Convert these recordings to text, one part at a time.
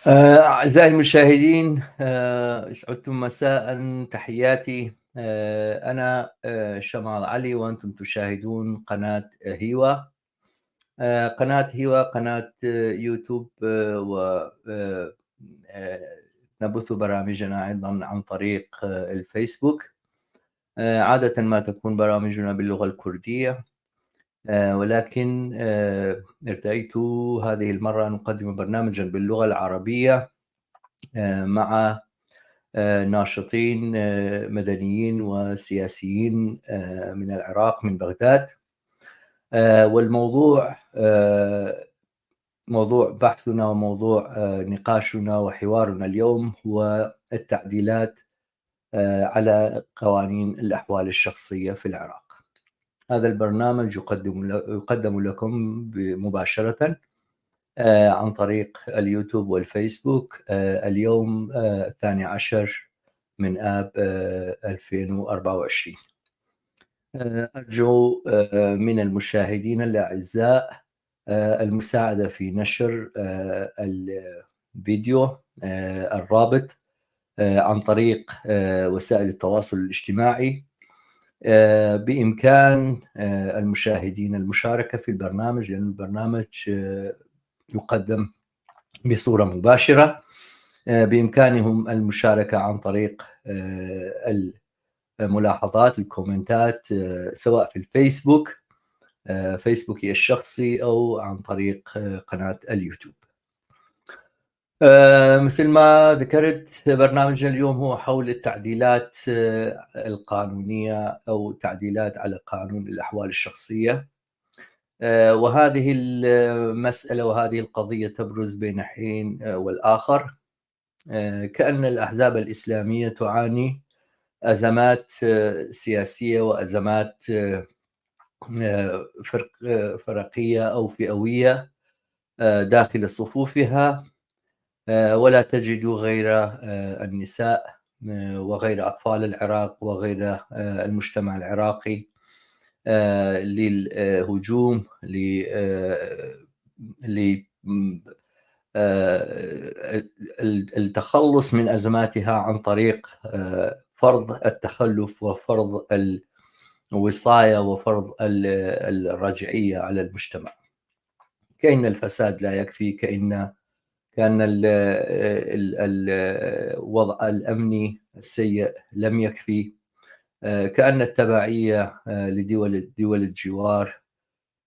أعزائي المشاهدين، أسعدتم مساء. تحياتي. أنا شمال علي، وأنتم تشاهدون قناة هيوة. قناة هيوة قناة يوتيوب، و نبث برامجنا أيضا عن طريق الفيسبوك. عادة ما تكون برامجنا باللغة الكردية، ولكن ارتأيت هذه المرة أن أقدم برنامجا باللغة العربية مع ناشطين مدنيين وسياسيين من العراق، من بغداد. والموضوع موضوع بحثنا وموضوع نقاشنا وحوارنا اليوم هو التعديلات على قوانين الأحوال الشخصية في العراق. هذا البرنامج يقدم لكم مباشرة عن طريق اليوتيوب والفيسبوك اليوم 12 من آب 2024. أرجو من المشاهدين الأعزاء المساعدة في نشر الفيديو الرابط عن طريق وسائل التواصل الاجتماعي. بإمكان المشاهدين المشاركة في البرنامج، لأن البرنامج يقدم بصورة مباشرة. بإمكانهم المشاركة عن طريق الملاحظات، الكومنتات، سواء في الفيسبوك، فيسبوكي الشخصي، أو عن طريق قناة اليوتيوب. مثل ما ذكرت، برنامجنا اليوم هو حول التعديلات القانونية أو تعديلات على قانون الأحوال الشخصية. وهذه المسألة وهذه القضية تبرز بين حين والآخر، كأن الأحزاب الإسلامية تعاني أزمات سياسية وأزمات فرقية أو فئوية داخل صفوفها، ولا تجد غير النساء وغير أطفال العراق وغير المجتمع العراقي للهجوم التخلص من أزماتها عن طريق فرض التخلف وفرض الوصاية وفرض الرجعية على المجتمع. كأن الفساد لا يكفي، كأن الوضع الأمني السيء لم يكفي، كأن التبعية لدول الجوار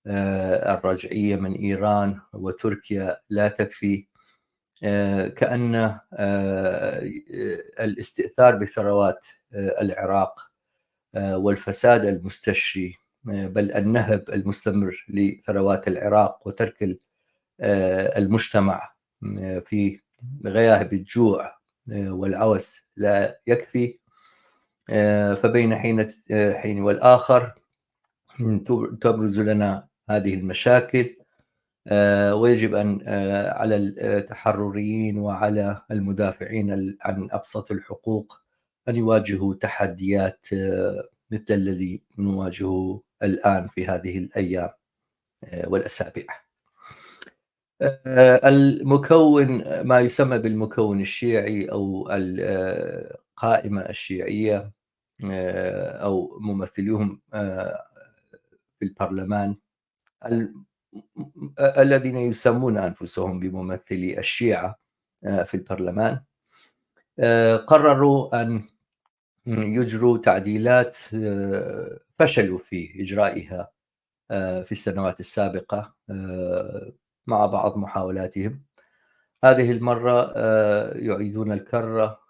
الرجعية من إيران وتركيا لا تكفي، كأن الاستئثار بثروات العراق والفساد المستشري، بل النهب المستمر لثروات العراق وترك المجتمع في غياهب الجوع والعوز لا يكفي. فبين حين والآخر تبرز لنا هذه المشاكل، ويجب أن على التحرريين وعلى المدافعين عن أبسط الحقوق أن يواجهوا تحديات مثل الذي نواجهه الآن في هذه الأيام والأسابيع. المكون، ما يسمى بالمكون الشيعي أو القائمة الشيعية أو ممثليهم في البرلمان، الذين يسمون أنفسهم بممثلي الشيعة في البرلمان، قرروا أن يجروا تعديلات فشلوا في إجرائها في السنوات السابقة مع بعض محاولاتهم. هذه المرة يعيدون الكرة،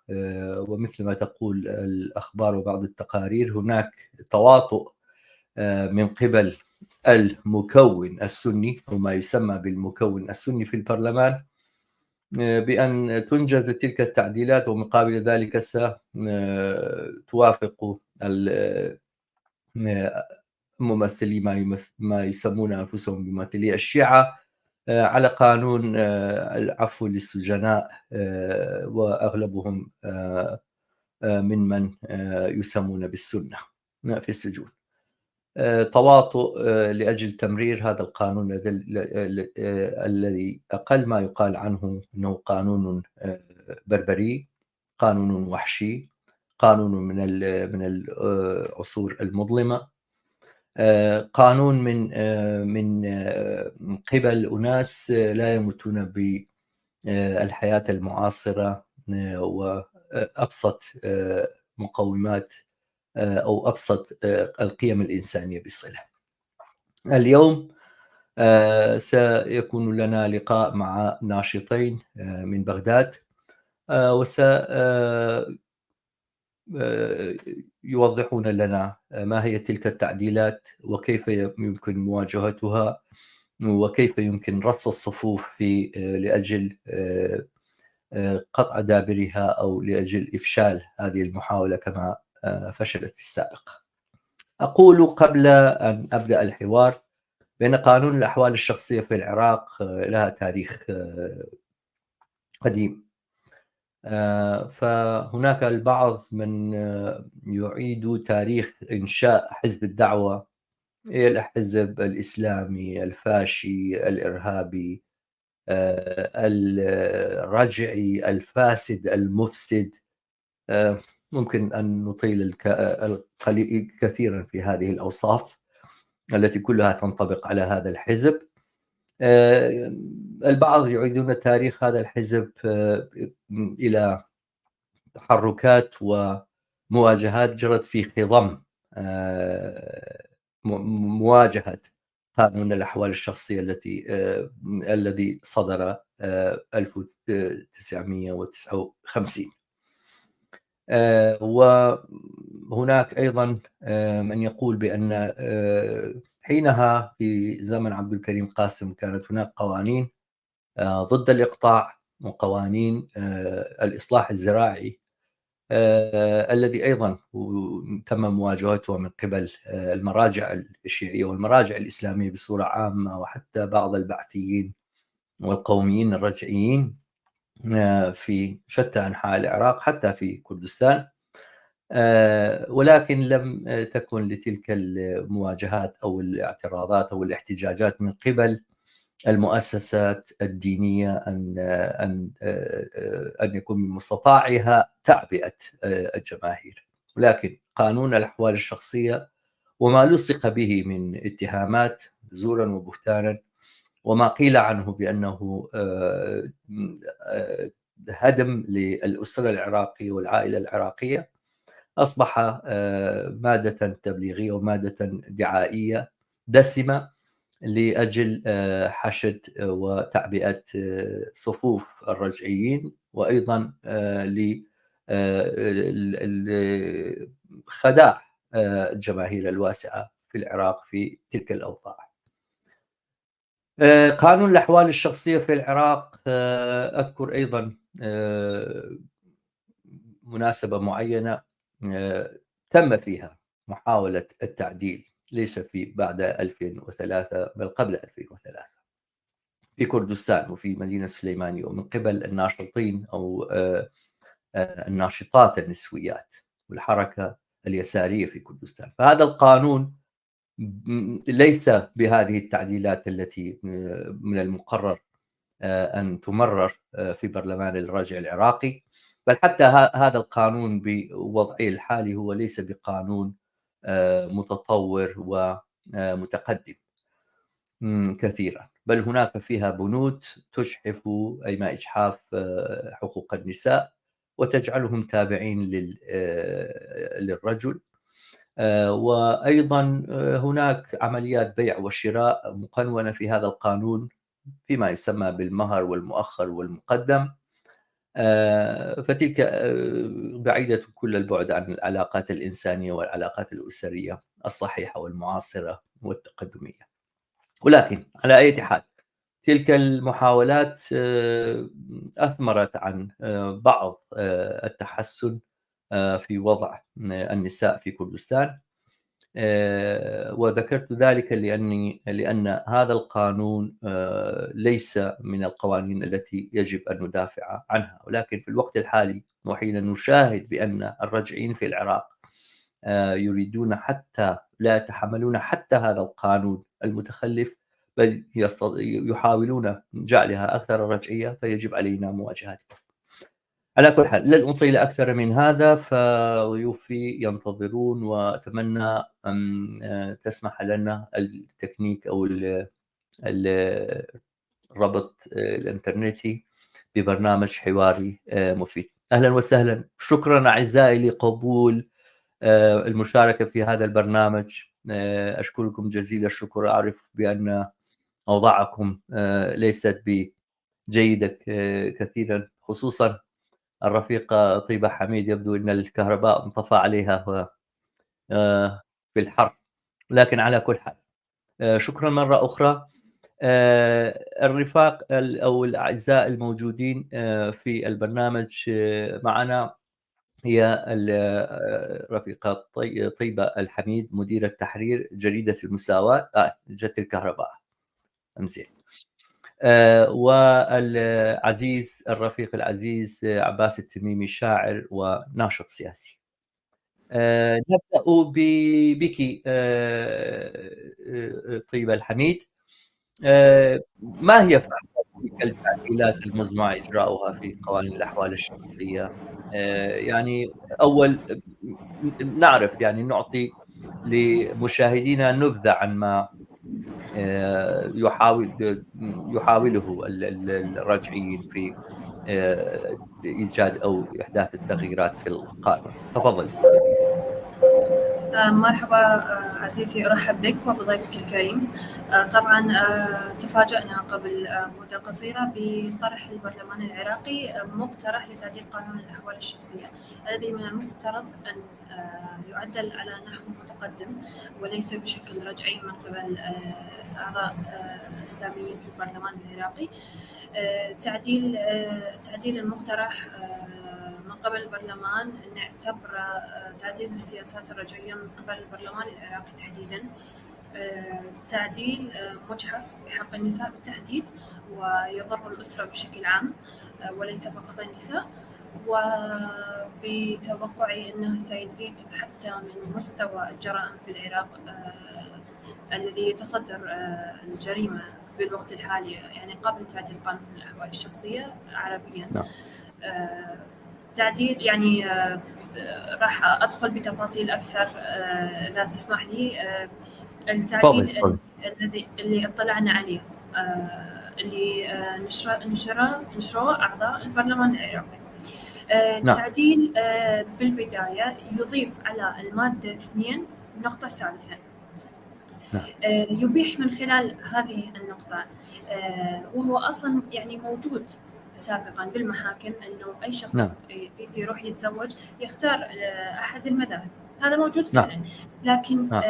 ومثل ما تقول الأخبار وبعض التقارير هناك تواطؤ من قبل المكون السني أو ما يسمى بالمكون السني في البرلمان بأن تنجز تلك التعديلات، ومقابل ذلك ستوافق ممثلي ما يسمون أنفسهم بممثلي الشيعة على قانون العفو للسجناء، وأغلبهم ممن يسمون بالسنة في السجون. تواطؤ لأجل تمرير هذا القانون الذي أقل ما يقال عنه أنه قانون بربري، قانون وحشي، قانون من العصور المظلمة، قانون من قبل أناس لا يمتون بالحياة المعاصرة وأبسط مقومات أو أبسط القيم الإنسانية بصلة. اليوم سيكون لنا لقاء مع ناشطين من بغداد، يوضحون لنا ما هي تلك التعديلات وكيف يمكن مواجهتها وكيف يمكن رص الصفوف لأجل قطع دابرها أو لأجل إفشال هذه المحاولة كما فشلت في السابق. أقول قبل أن أبدأ الحوار بأن قانون الأحوال الشخصية في العراق لها تاريخ قديم، فهناك البعض من يعيد تاريخ إنشاء حزب الدعوة إلى الحزب الإسلامي الفاشي الإرهابي الرجعي الفاسد المفسد. ممكن أن نطيل كثيرا في هذه الأوصاف التي كلها تنطبق على هذا الحزب. البعض يعيدون تاريخ هذا الحزب إلى تحركات ومواجهات جرت في خضم مواجهة قانون الأحوال الشخصية الذي صدر 1959. وهناك أيضا من يقول بأن حينها في زمن عبد الكريم قاسم كانت هناك قوانين ضد الإقطاع وقوانين الإصلاح الزراعي الذي أيضا تم مواجهته من قبل المراجع الشيعية والمراجع الإسلامية بصورة عامة وحتى بعض البعثيين والقوميين الرجعيين في شتى أنحاء العراق حتى في كردستان، ولكن لم تكن لتلك المواجهات أو الاعتراضات أو الاحتجاجات من قبل المؤسسات الدينية أن يكون من مستطاعها تعبئة الجماهير. ولكن قانون الأحوال الشخصية وما لصق به من اتهامات زورا وبهتانا وما قيل عنه بأنه هدم للأسرة العراقية والعائلة العراقية أصبح مادة تبليغية ومادة دعائية دسمة لأجل حشد وتعبئة صفوف الرجعيين وأيضا لخداع الجماهير الواسعة في العراق في تلك الأوضاع. قانون الأحوال الشخصية في العراق أذكر أيضا مناسبة معينة تم فيها محاولة التعديل، ليس بعد 2003 بل قبل 2003 في كردستان وفي مدينة سليمانية ومن قبل الناشطين أو الناشطات النسويات والحركة اليسارية في كردستان. فهذا القانون ليس بهذه التعديلات التي من المقرر أن تمرر في برلمان الراجع العراقي، بل حتى هذا القانون بوضعه الحالي هو ليس بقانون متطور ومتقدم كثيرا، بل هناك فيها بنود تجحف أي ما إجحاف حقوق النساء وتجعلهم تابعين للرجل. وأيضا هناك عمليات بيع وشراء مقنونة في هذا القانون فيما يسمى بالمهر والمؤخر والمقدم، فتلك بعيدة كل البعد عن العلاقات الإنسانية والعلاقات الأسرية الصحيحة والمعاصرة والتقدمية. ولكن على أي حال تلك المحاولات أثمرت عن بعض التحسن في وضع النساء في كردستان، وذكرت ذلك لأن هذا القانون ليس من القوانين التي يجب أن ندافع عنها، ولكن في الوقت الحالي وحين نشاهد بأن الرجعيين في العراق يريدون حتى لا يتحملون حتى هذا القانون المتخلف، بل يحاولون جعلها أكثر رجعية، فيجب علينا مواجهتها. على كل حال لن أطيل أكثر من هذا، فضيوفي ينتظرون، وأتمنى أن تسمح لنا التكنيك أو ال الربط الإنترنتي ببرنامج حواري مفيد. أهلًا وسهلًا، شكرًا أعزائي لقبول المشاركة في هذا البرنامج. أشكركم جزيل الشكر، أعرف بأن أوضاعكم ليست بجيدة كثيرًا، خصوصًا الرفيقة طيبة حميد، يبدو أن الكهرباء انطفى عليها في الحر، لكن على كل حال شكرًا مرة أخرى. الرفاق أو الأعزاء الموجودين في البرنامج معنا هي الرفيقة طيبة الحميد، مديرة تحرير جريدة المساواة. جات الكهرباء، أمزين. والعزيز الرفيق العزيز عباس التميمي، شاعر وناشط سياسي. نبدأ بِكِ طيبة الحميد. ما هي فائدة تلك التعديلات المزمع إجراؤها في قوانين الأحوال الشخصية؟ يعني أول نعرف، يعني نعطي لمشاهدينا نبذة عن ما يحاوله الرجعيين في إيجاد أو إحداث التغييرات في القانون. تفضلي. مرحبا عزيزي، أرحب بك وبضيفك الكريم. طبعا تفاجأنا قبل مدة قصيرة بطرح البرلمان العراقي مقترح لتعديل قانون الأحوال الشخصية، الذي من المفترض أن يعدل على نحو متقدم وليس بشكل رجعي من قبل أعضاء إسلاميين في البرلمان العراقي. تعديل المقترح من قبل البرلمان نعتبر تعزيز السياسات الرجعية من قبل البرلمان العراقي تحديداً. تعديل مجحف بحق النساء بالتحديد، ويضر الأسرة بشكل عام وليس فقط النساء، وبتوقعي أنه سيزيد حتى من مستوى الجرائم في العراق الذي يتصدر الجريمة بالوقت الحالي، يعني قبل تعديل قانون الأحوال الشخصية عربياً. نعم. تعديل يعني راح أدخل بتفاصيل أكثر إذا تسمح لي. التعديل اللي اطلعنا عليه اللي نشره أعضاء البرلمان العراقي. التعديل بالبداية يضيف على المادة 2 النقطة الثالثة. يبيح من خلال هذه النقطة، وهو أصلا يعني موجود سابقا بالمحاكم، أنه أي شخص يروح يتزوج يختار أحد المذاهب، هذا موجود فعلا. لكن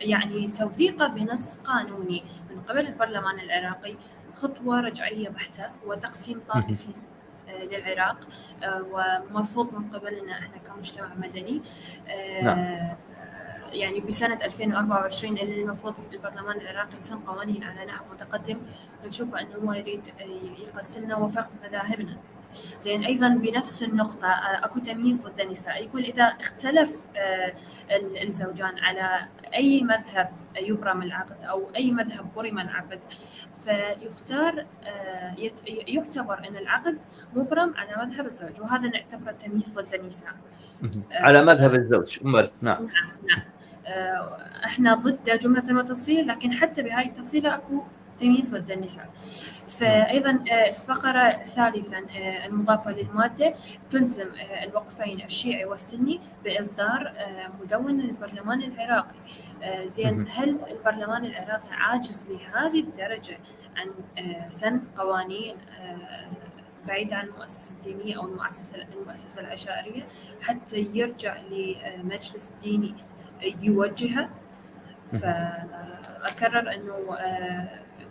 يعني توثيقه بنص قانوني من قبل البرلمان العراقي خطوة رجعية بحتة وتقسيم طائفي للعراق، ومرفوض من قبلنا احنا كمجتمع مدني. يعني بسنة 2024 اللي المفروض البرلمان العراقي يسن قوانين على نحو متقدم، نشوف أنه هو يريد يقسمنا وفق مذاهبنا. زين، أيضا بنفس النقطة أكو تمييز ضد النساء، يقول إذا اختلف الزوجان على أي مذهب يبرم العقد أو أي مذهب برم العقد، فيختار يعتبر أن العقد مبرم على مذهب الزوج، وهذا نعتبره تمييز ضد النساء على مذهب الزوج. نعم. احنا ضده جملة وتفصيل، لكن حتى بهاي التفصيلة اكو تمييز ضد النساء. فايضا الفقرة الثالثة المضافة للمادة تلزم الوقفين الشيعي والسني باصدار مدونة للبرلمان العراقي. زين، هل البرلمان العراقي عاجز لهذه الدرجة عن سن قوانين بعيد عن المؤسسة الدينية أو المؤسسة العشائرية حتى يرجع لمجلس ديني يوجهه؟ فأكرر أنه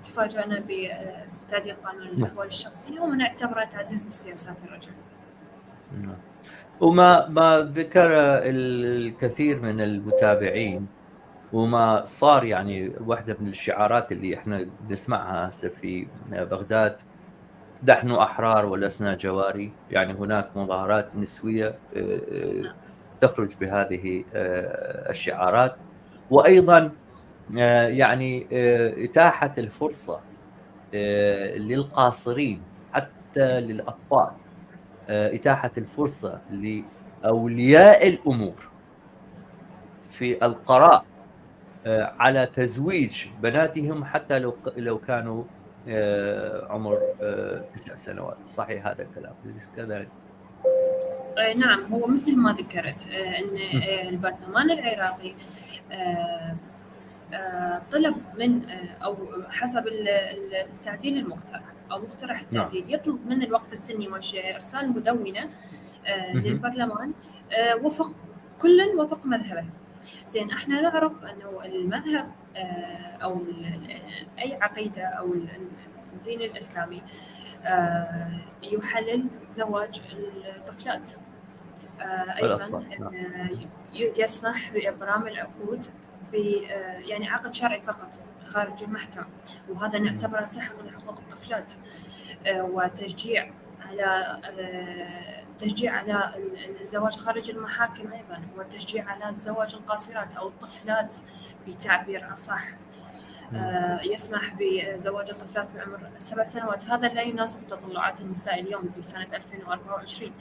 تفاجأنا بتعديل قانون الأحوال الشخصية ونعتبره تعزيز للسياسات الرجعية. وما ذكر الكثير من المتابعين، وما صار يعني واحدة من الشعارات اللي احنا نسمعها هسه في بغداد: نحن أحرار ولسنا جواري. يعني هناك مظاهرات نسوية تخرج بهذه الشعارات. وأيضا يعني إتاحة الفرصة للقاصرين حتى للأطفال، إتاحة الفرصة لأولياء الأمور في القرار على تزويج بناتهم حتى لو كانوا عمر 9 سنوات. صحيح هذا الكلام أليس كذلك؟ نعم، هو مثل ما ذكرت أن البرلمان العراقي طلب من أو حسب التعديل المقترح أو مقترح التعديل يطلب من الوقف السني والشيعي إرسال مدونة للبرلمان كل وفق مذهبه. زين، احنا نعرف انه المذهب او اي عقيده او الدين الاسلامي يحلل زواج الطفلات. ايضا يسمح بابرام العقود يعني عقد شرعي فقط خارج المحكمه، وهذا نعتبره سحق لحقوق الطفلات، وتشجيع على الزواج خارج المحاكم أيضا، والتشجيع على الزواج القاصرات أو الطفلات بتعبير أصح. يسمح بزواج الطفلات بعمر 7 سنوات. هذا لا يناسب تطلعات النساء اليوم بسنة 2024.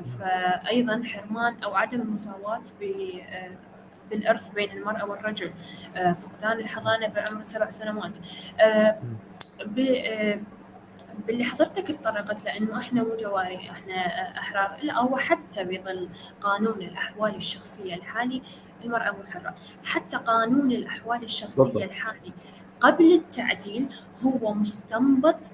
فأيضا حرمان أو عدم المساواة بالإرث بين المرأة والرجل، فقدان الحضانة بعمر 7 سنوات. باللي حضرتك اتطرقت لأنه إحنا مو جواري، إحنا أحرار، لا، هو حتى بظل قانون الأحوال الشخصية الحالي المرأة مو حرة. حتى قانون الأحوال الشخصية الحالي قبل التعديل هو مستنبط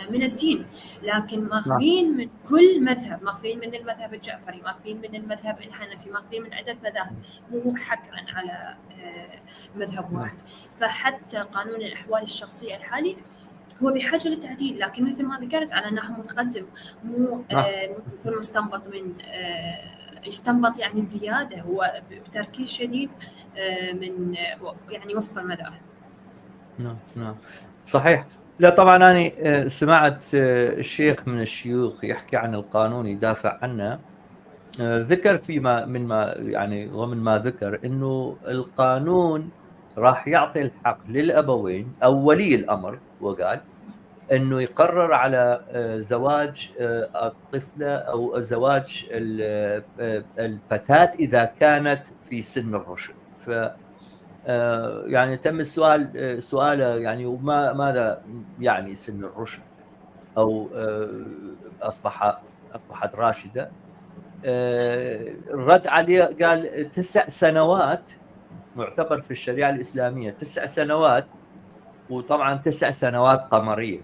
من الدين، لكن ماخذين من كل مذهب، ماخذين من المذهب الجعفري، ماخذين من المذهب الحنفي، ماخذين من عدة مذاهب، مو حكرا على مذهب واحد. فحتى قانون الأحوال الشخصية الحالي هو بحاجة للتعديل، لكن مثل ما ذكرت على نحو متقدم، مو يكون مستنبط من يستنبط يعني زيادة، هو بتركيز شديد من يعني وفق المذاهب. نعم صحيح. لا طبعا أنا سمعت الشيخ من الشيوخ يحكي عن القانون يدافع عنه، ذكر فيما يعني ضمن ما ذكر إنه القانون راح يعطي الحق للأبوين أو ولي الأمر، وقال إنه يقرر على زواج الطفلة أو زواج الفتاة إذا كانت في سن الرشد. ف يعني تم سؤاله يعني ماذا يعني سن الرشد أو أصبحت راشدة. الرد عليه قال 9 سنوات معتبر في الشريعة الإسلامية 9 سنوات، وطبعا 9 سنوات قمرية،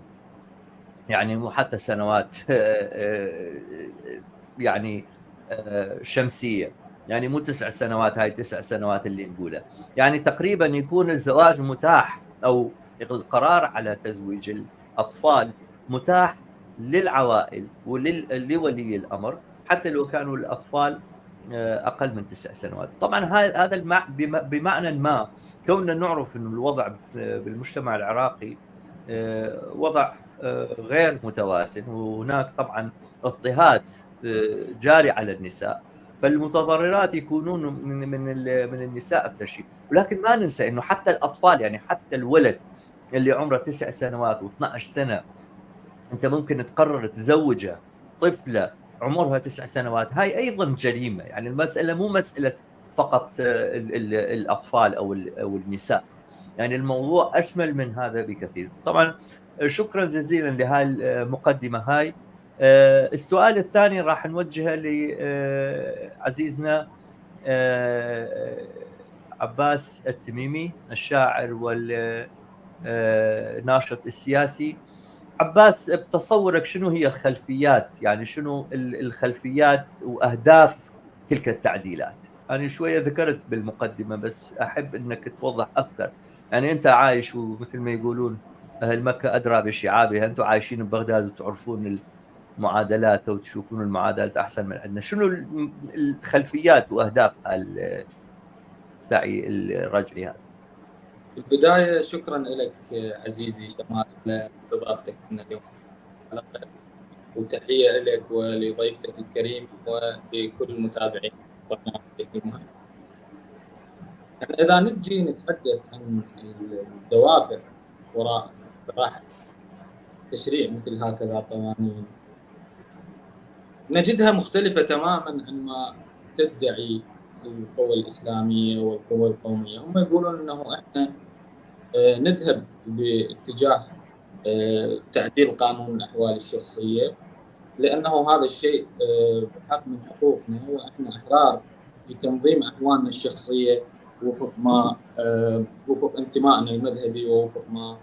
يعني مو حتى سنوات يعني شمسية، يعني مو 9 سنوات، هاي 9 سنوات اللي نقولها، يعني تقريبا يكون الزواج متاح أو القرار على تزويج الأطفال متاح للعوائل ولولي الأمر حتى لو كانوا الأطفال أقل من 9 سنوات. طبعا هذا بمعنى ما كوننا نعرف أن الوضع بالمجتمع العراقي وضع غير متوازن، وهناك طبعا اضطهاد جاري على النساء، فالمتضررات يكونون من النساء أكثر شيء. ولكن ما ننسى أنه حتى الأطفال، يعني حتى الولد اللي عمره 9 سنوات و12 سنة أنت ممكن تقرر تزوجه طفلة عمرها 9 سنوات، هاي أيضا جريمة. يعني المسألة مو مسألة فقط الأطفال أو النساء، يعني الموضوع أشمل من هذا بكثير. طبعا شكرا جزيلا لهاي المقدمة هاي. السؤال الثاني راح نوجهه لعزيزنا عباس التميمي، الشاعر والناشط السياسي. عباس، بتصورك شنو هي الخلفيات، يعني شنو الخلفيات وأهداف تلك التعديلات؟ أنا شوية ذكرت بالمقدمة بس أحب أنك توضح أكثر. يعني أنت عايش، ومثل ما يقولون أهل مكة أدرى بشعابها، أنتم عايشين ببغداد وتعرفون المعادلات وتشوفون المعادلات أحسن من عندنا. شنو الخلفيات وأهداف السعي الرجعي هذا؟ في البداية شكرا لك عزيزي شمال على استضافتك لنا اليوم. وتحية لك ولضيفتك الكريم ولكل المتابعين برنامجك المهم. يعني إذا نجي نتحدث عن الدوافع وراء اقتراح تشريع مثل هكذا قوانين، نجدها مختلفة تماما عن ما تدعي القوى الإسلامية والقوى القومية. هم يقولون أنه إحنا نذهب باتجاه تعديل قانون الأحوال الشخصية، لأنه هذا الشيء حق من حقوقنا، وإحنا أحرار في تنظيم أحوالنا الشخصية وفق ما وفق انتمائنا المذهبي ووفق ما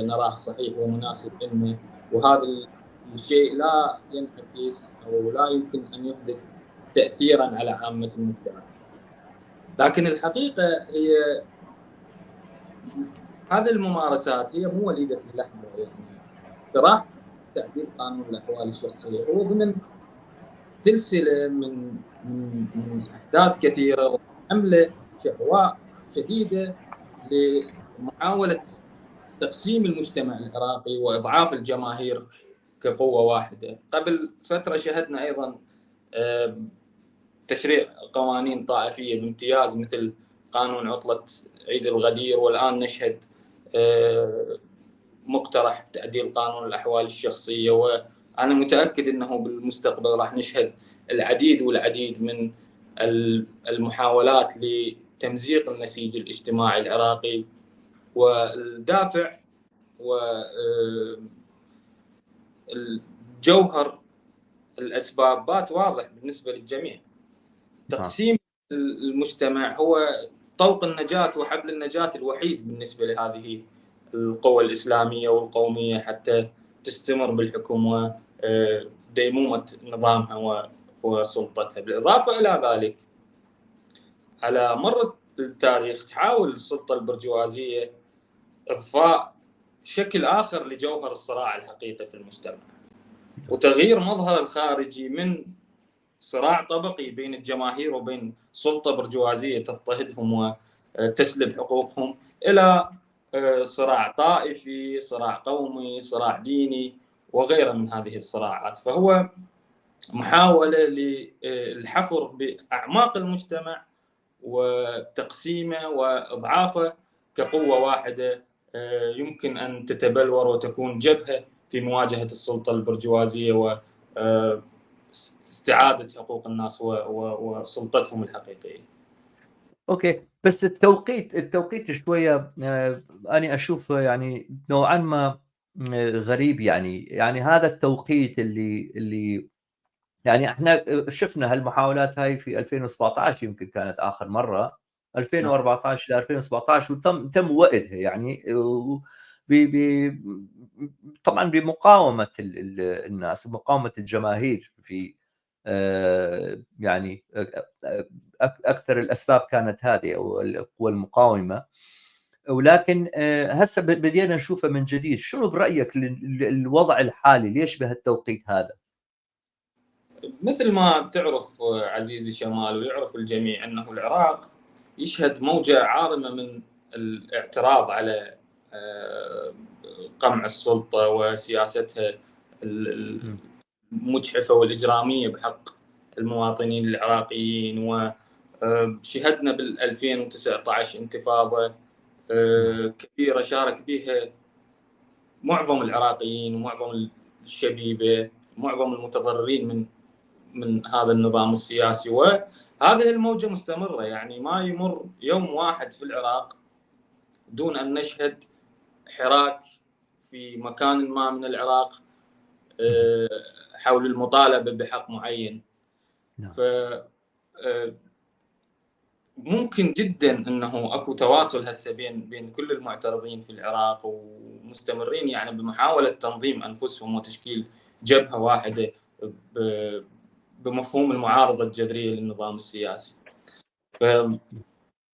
نراه صحيح ومناسب لنا. وهذا الشيء لا ينعكس أو لا يمكن أن يحدث تأثيرا على عامة المجتمع. لكن الحقيقة هي هذه الممارسات هي مو وليدة اللحظة. يعني اقتراح تعديل قانون الأحوال الشخصية هو ضمن سلسلة من أحداث كثيرة وحملة شعواء شديدة لمحاولة تقسيم المجتمع العراقي وإضعاف الجماهير كقوة واحدة. قبل فترة شهدنا أيضا تشريع قوانين طائفية بامتياز مثل قانون عطلة عيد الغدير، والآن نشهد مقترح تعديل قانون الأحوال الشخصية. وأنا متأكد أنه بالمستقبل راح نشهد العديد والعديد من المحاولات لتمزيق النسيج الاجتماعي العراقي. والدافع والجوهر الأسباب بات واضح بالنسبة للجميع. تقسيم المجتمع هو طوق النجاة وحبل النجاة الوحيد بالنسبة لهذه القوى الإسلامية والقومية حتى تستمر بالحكم وديمومة نظامها وسلطتها. بالإضافة إلى ذلك، على مر التاريخ تحاول السلطة البرجوازية إضفاء شكل آخر لجوهر الصراع الحقيقي في المجتمع، وتغيير مظهر الخارجي من صراع طبقي بين الجماهير وبين سلطة برجوازية تضطهدهم وتسلب حقوقهم إلى صراع طائفي، صراع قومي، صراع ديني وغيره من هذه الصراعات. فهو محاولة للحفر بأعماق المجتمع وتقسيمه وإضعافه كقوة واحدة يمكن أن تتبلور وتكون جبهة في مواجهة السلطة البرجوازية واستعادة حقوق الناس وسلطتهم الحقيقية. اوكي، بس التوقيت شويه انا اشوف يعني نوعا ما غريب. يعني هذا التوقيت اللي يعني احنا شفنا هالمحاولات هاي في 2017 يمكن كانت اخر مره، 2014 ل 2017، وتم وقتها يعني طبعا بمقاومه الناس ومقاومه الجماهير في يعني اكثر الاسباب كانت هذه او القوى المقاومه. ولكن هسه بدينا نشوفه من جديد. شنو برايك الوضع الحالي ليش بهالتوقيت هذا؟ مثل ما تعرف عزيزي شمال ويعرف الجميع أنه العراق يشهد موجة عارمة من الاعتراض على قمع السلطة وسياستها المجحفة والإجرامية بحق المواطنين العراقيين. وشهدنا بال 2019 انتفاضة كبيرة شارك بها معظم العراقيين ومعظم الشبيبة، معظم المتضررين من هذا النظام السياسي. وهذه الموجة مستمرة، يعني ما يمر يوم واحد في العراق دون أن نشهد حراك في مكان ما من العراق حول المطالبة بحق معين. ف ممكن جدا أنه أكو تواصل هسه بين كل المعترضين في العراق ومستمرين يعني بمحاولة تنظيم أنفسهم وتشكيل جبهة واحدة بمفهوم المعارضة الجذرية للنظام السياسي.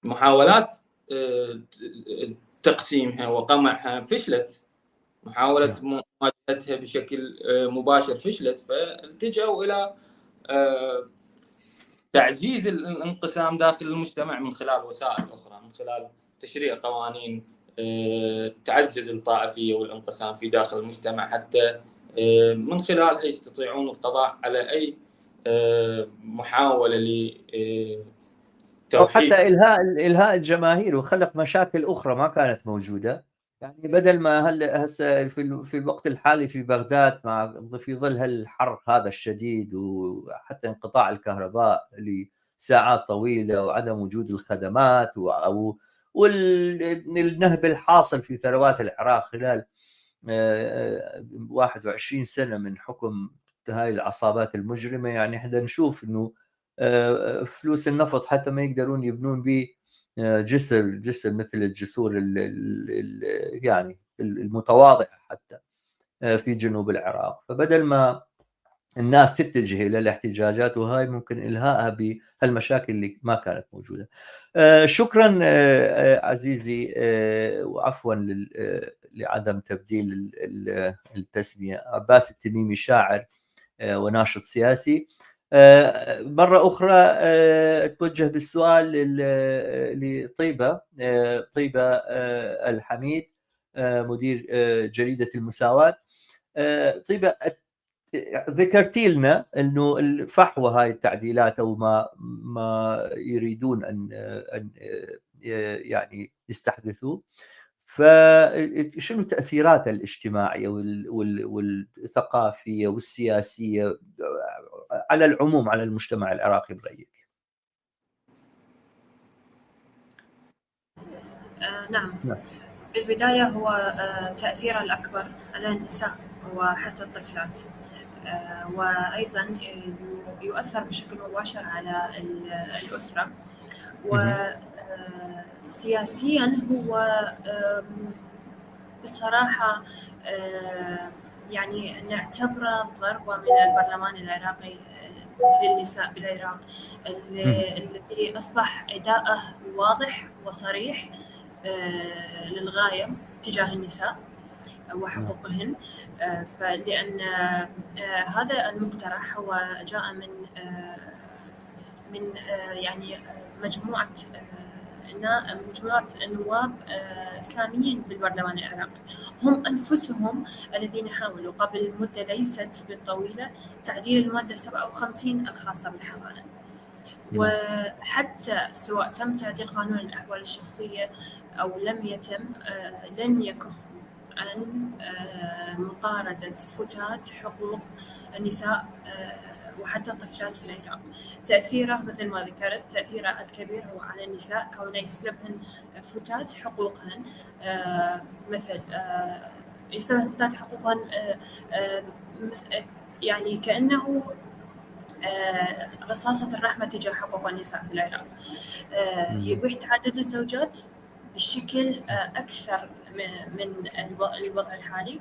محاولات تقسيمها وقمعها فشلت، محاولة مواجهتها بشكل مباشر فشلت، فالتجأوا إلى تعزيز الانقسام داخل المجتمع من خلال وسائل أخرى، من خلال تشريع قوانين تعزز الطائفية والانقسام في داخل المجتمع حتى من خلالها يستطيعون القضاء على أي محاولة أو لتوحيد. حتى إلهاء الجماهير وخلق مشاكل أخرى ما كانت موجودة. يعني بدل ما هسه في الوقت الحالي في بغداد في ظل هالحر هذا الشديد وحتى انقطاع الكهرباء لساعات طويلة وعدم وجود الخدمات والنهب الحاصل في ثروات العراق خلال 21 سنة من حكم هاي العصابات المجرمة. يعني احنا نشوف انه فلوس النفط حتى ما يقدرون يبنون به جسر مثل الجسور يعني المتواضعة حتى في جنوب العراق. فبدل ما الناس تتجه إلى الاحتجاجات وهاي ممكن إلهائها بهالمشاكل اللي ما كانت موجودة. شكرا عزيزي، وعفوا لعدم تبديل التسمية. عباس التميمي شاعر وناشط سياسي. مرة أخرى أتوجه بالسؤال لطيبة الحميد، مدير جريدة المساواة. طيبة، ذكرتي لنا انه الفحوى هاي التعديلات او ما يريدون ان يعني يستحدثوه، فشنو تاثيراتها الاجتماعيه والثقافيه والسياسيه على العموم على المجتمع العراقي برايك؟ نعم. بالبداية هو تأثيره الأكبر على النساء وحتى الطفلات، وأيضا يؤثر بشكل مباشر على الأسرة. وسياسيا هو بصراحة يعني نعتبره ضربة من البرلمان العراقي للنساء بالعراق، الذي أصبح عداءه واضح وصريح للغاية تجاه النساء وحقوقهن. فلأن هذا المقترح هو جاء من يعني مجموعة نواب إسلاميين بالبرلمان العراقي، هم أنفسهم الذين حاولوا قبل مدة ليست بالطويلة تعديل المادة 57 الخاصة بالحضانة. وحتى سواء تم تعديل قانون الأحوال الشخصية أو لم يتم، لن يكفوا عن مطاردة فتات حقوق النساء وحتى الطفلات في العراق. تأثيره مثل ما ذكرت، تأثيره الكبير هو على النساء، كونه يسلبهن فتات حقوقهن، مثل يسلبهن فتات حقوقهن يعني كأنه رصاصة الرحمة تجاه حقوق النساء في العراق. يبيح تعدد الزوجات بشكل أكثر من الوضع الحالي.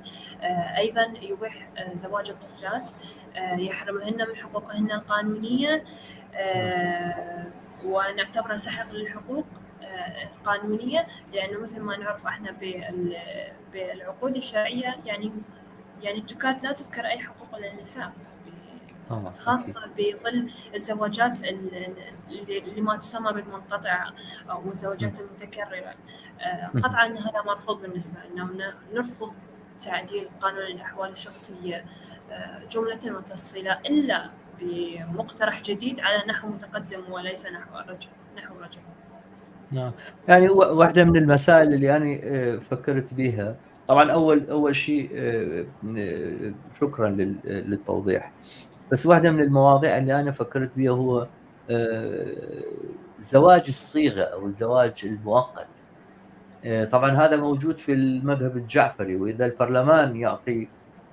أيضا يبيح زواج الطفلات، يحرمهن من حقوقهن القانونية، ونعتبره سحق للحقوق القانونية، لأنه مثل ما نعرف احنا بالعقود الشرعية يعني التكات لا تذكر أي حقوق للنساء، خاصة بظل الزواجات اللي ما تسمى بالمنقطعة أو الزواجات المتكررة. قطعا هذا مرفوض بالنسبة لنا. نرفض تعديل قانون الأحوال الشخصية جملة وتفصيلا إلا بمقترح جديد على نحو متقدم وليس نحو رجل. نعم. يعني واحدة من المسائل اللي أنا فكرت بها، طبعا أول شيء شكرا للتوضيح، بس واحدة من المواضيع اللي أنا فكرت بها هو زواج الصيغة أو الزواج المؤقت. طبعا هذا موجود في المذهب الجعفري، وإذا البرلمان يعطي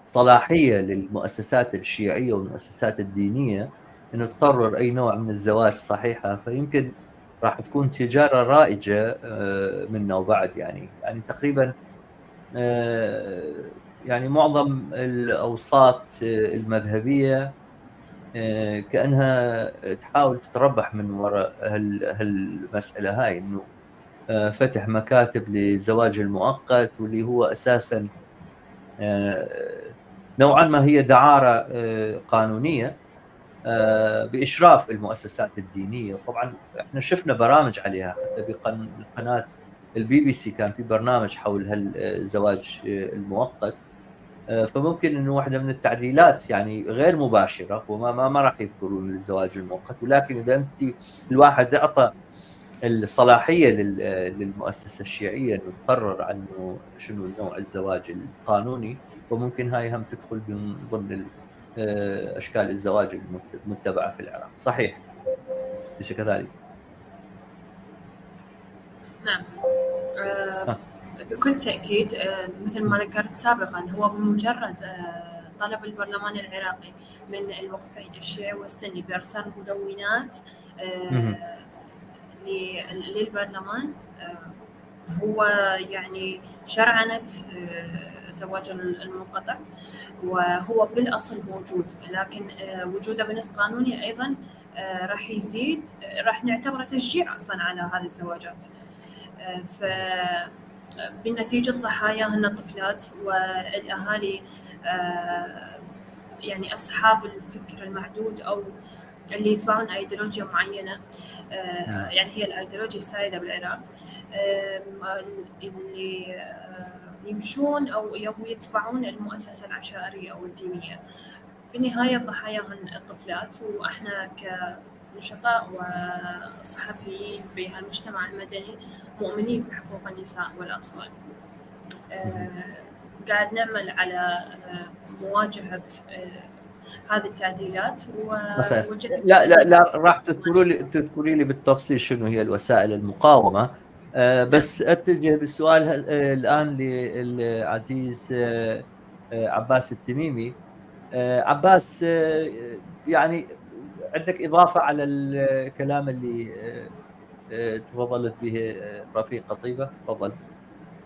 صلاحية للمؤسسات الشيعية والمؤسسات الدينية أن تقرر أي نوع من الزواج صحيحة، فيمكن راح تكون تجارة رائجة منا وبعد. يعني تقريبا يعني معظم الأوساط المذهبية كأنها تحاول تتربح من وراء هالمسألة هاي، إنه فتح مكاتب لزواج المؤقت، واللي هو أساسا نوعا ما هي دعارة قانونية بإشراف المؤسسات الدينية. طبعا احنا شفنا برامج عليها، حتى بقناة الBBC كان في برنامج حول هالزواج المؤقت. فممكن انه واحده من التعديلات يعني غير مباشره، وما ما راح يذكرون الزواج المؤقت، ولكن اذا انت الواحد اعطى الصلاحيه للمؤسسه الشيعيه انه تقرر عنه شنو نوع الزواج القانوني، وممكن هاي هم تدخل من ضمن اشكال الزواج المتبعه في العراق. صحيح، ليس كذلك؟ نعم. بكل تأكيد مثل ما ذكرت سابقا، هو بمجرد طلب البرلمان العراقي من الوقفين الشيعي والسني بإرسال مدونات للبرلمان، هو يعني شرعنة زواج المنقطع، وهو بالأصل موجود، لكن وجوده بنص قانوني أيضا راح يزيد، راح نعتبره تشجيع أصلا على هذه الزواجات. بالنتيجة ضحاياهن الطفلات والأهالي، يعني أصحاب الفكر المحدود أو اللي يتبعون أيديولوجيا معينة، يعني هي الأيديولوجيا السائدة بالعراق، اللي يمشون أو يتبعون المؤسسة العشائرية أو الدينية. بالنهاية ضحاياهن الطفلات، وإحنا كنشطاء وصحفيين بهالمجتمع المدني مؤمنين بحقوق النساء والأطفال. قاعد نعمل على مواجهة هذه التعديلات لا راح تذكري لي بالتفصيل شنو هي الوسائل المقاومة. بس اتجه بالسؤال الآن للعزيز عباس التميمي. عباس، يعني عندك إضافة على الكلام اللي تفضلت به رفيقة طيبة؟ تفضل.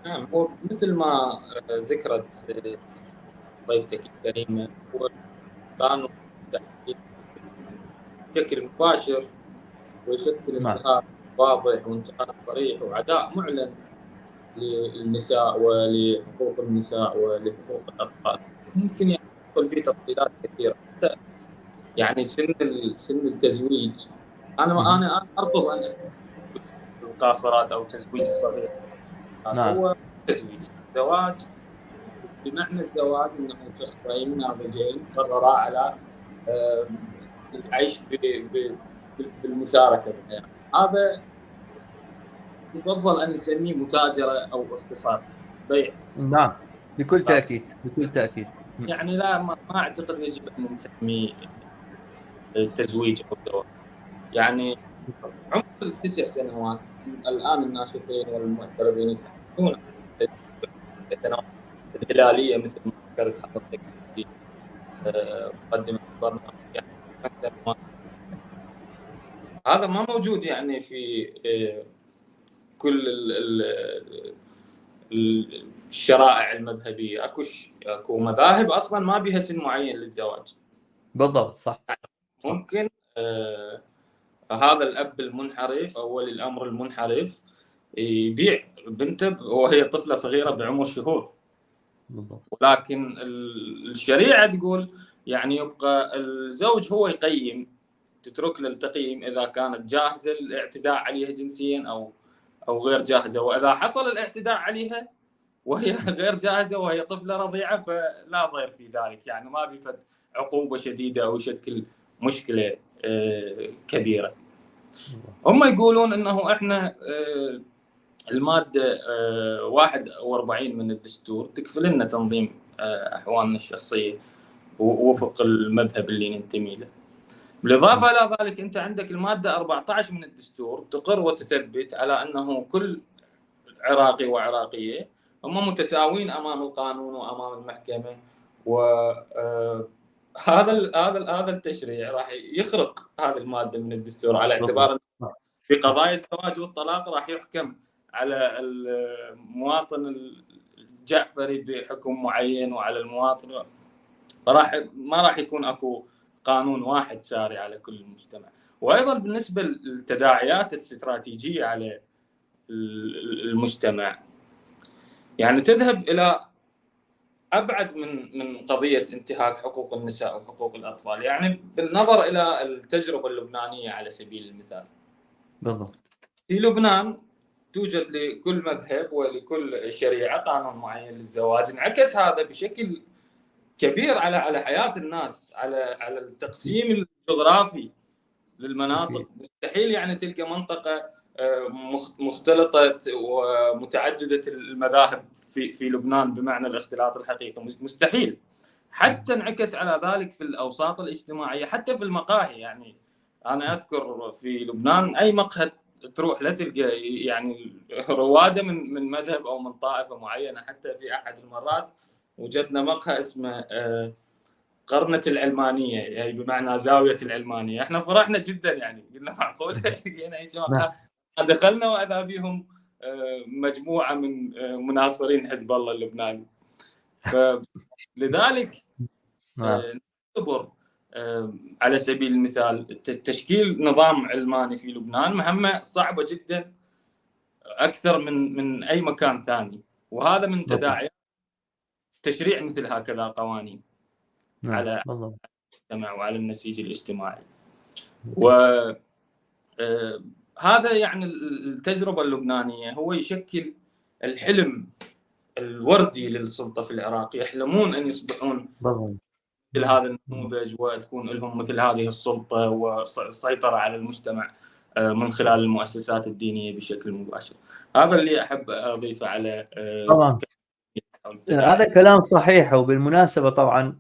نعم، هو مثل ما ذكرت ضيفتك الكريمة، هو قانون بشكل مباشر ويشكل انتهاك واضح وانتهاك صريح وعداء معلن للنساء ولحقوق النساء ولحقوق الأطفال. ممكن يدخل به تفصيلات كثيرة، يعني سن التزويج. أنا أرفض أن أسمي القاصرات أو تزويج الصغير. هو زواج بمعنى الزواج أنه شخصين ناضجين قررا على العيش بالمشاركة بالحياة. هذا يفضل أن نسميه متاجرة أو اختصار بيع. نعم، بكل تأكيد بكل تأكيد. يعني لا، ما أعتقد يجب أن نسميه تزويج أو زواج. يعني عمر 9 سنوات الآن الناشطين والمعترضين يتحدثون عن سنوات الهلالية مثل ما ذكرت حضرتك في مقدمة البرنامج. يعني هذا ما موجود يعني في كل الشرائع المذهبية. اكو مذاهب اصلا ما بها سن معين للزواج. بالضبط، صح. ممكن هذا الاب المنحرف او ولي الامر المنحرف يبيع بنته وهي طفله صغيره بعمر شهور. بالضبط. ولكن الشريعه تقول يعني يبقى الزوج هو يقيم، تترك له التقييم اذا كانت جاهزه للاعتداء عليها جنسيا او غير جاهزه. واذا حصل الاعتداء عليها وهي غير جاهزه وهي طفله رضيعه فلا ضير في ذلك، يعني ما بيفد عقوبه شديده او يشكل مشكله كبيره. هم يقولون انه احنا الماده 41 من الدستور تكفل لنا تنظيم احوالنا الشخصيه ووفق المذهب اللي ننتمي له. بالاضافه الى ذلك انت عندك الماده 14 من الدستور تقر وتثبت على انه كل عراقي وعراقيه هم متساويين امام القانون وامام المحكمه. وهذا هذا التشريع راح يخرق هذه الماده من الدستور، على اعتبار في قضايا الزواج والطلاق راح يحكم على المواطن الجعفري بحكم معين وعلى المواطن، ما راح يكون اكو قانون واحد ساري على كل المجتمع. وايضا بالنسبه للتداعيات الاستراتيجيه على المجتمع، يعني تذهب الى ابعد من قضيه انتهاك حقوق النساء وحقوق الاطفال. يعني بالنظر الى التجربه اللبنانيه على سبيل المثال، بالضبط، في لبنان توجد لكل مذهب ولكل شريعه قانون معين للزواج. انعكس هذا بشكل كبير على حياه الناس، على التقسيم الجغرافي للمناطق. مستحيل يعني تلقى منطقه مختلطه ومتعدده المذاهب في لبنان بمعنى الاختلاط الحقيقي، مستحيل. حتى انعكس على ذلك في الاوساط الاجتماعيه، حتى في المقاهي. يعني انا اذكر في لبنان اي مقهى تروح لا تلقى يعني رواده من مذهب او من طائفه معينه. حتى في احد المرات وجدنا مقهى اسمه قرنة العلمانية، يعني بمعنى زاوية العلمانية. احنا فرحنا جدا، يعني قلنا معقولة لقينا اي مقهى. دخلنا واذا بهم مجموعة من مناصرين حزب الله اللبناني. فلذلك نعتبر على سبيل المثال تشكيل نظام علماني في لبنان مهمة صعبة جدا أكثر من أي مكان ثاني، وهذا من تداعيات تشريع مثل هكذا قوانين على المجتمع وعلى النسيج الاجتماعي. وهذا يعني التجربة اللبنانية هو يشكل الحلم الوردي للسلطة في العراق. يحلمون أن يصبحون مثل هذا النموذج وتكون لهم مثل هذه السلطة والسيطرة على المجتمع من خلال المؤسسات الدينية بشكل مباشر. هذا اللي أحب أضيفه على طبعا هذا كلام صحيح. وبالمناسبة طبعا